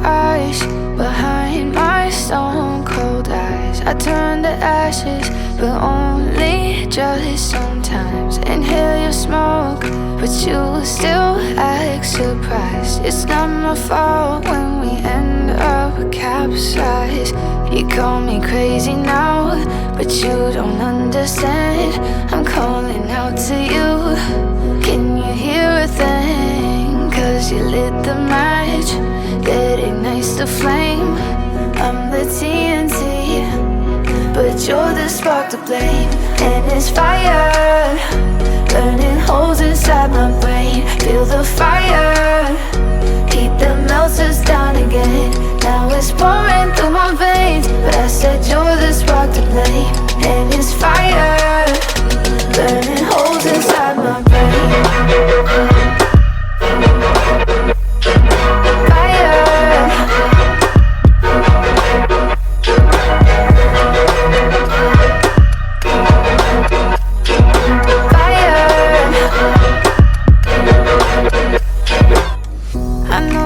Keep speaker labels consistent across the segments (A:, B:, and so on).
A: ice behind my stone cold eyes. I turn to ashes, but only just sometimes. Inhale your smoke, but you still act surprised. It's not my fault when we end up capsized. You call me crazy now, but you don't understand. I'm calling out to you. Can you hear a thing? 'Cause you lit the match that ignites the flame. I'm the TNT, but you're the spark to blame. And it's fire, burning holes inside my brain. Feel the fire, heat that melts us down again. Now it's pouring through my veins, but I said you're the spark to blame. And it's fire, burning holes inside my brain.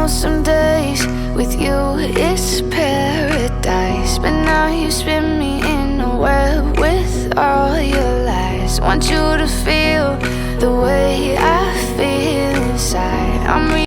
A: Some days with you it's paradise, but now you spin me in a web with all your lies. Want you to feel the way I feel inside.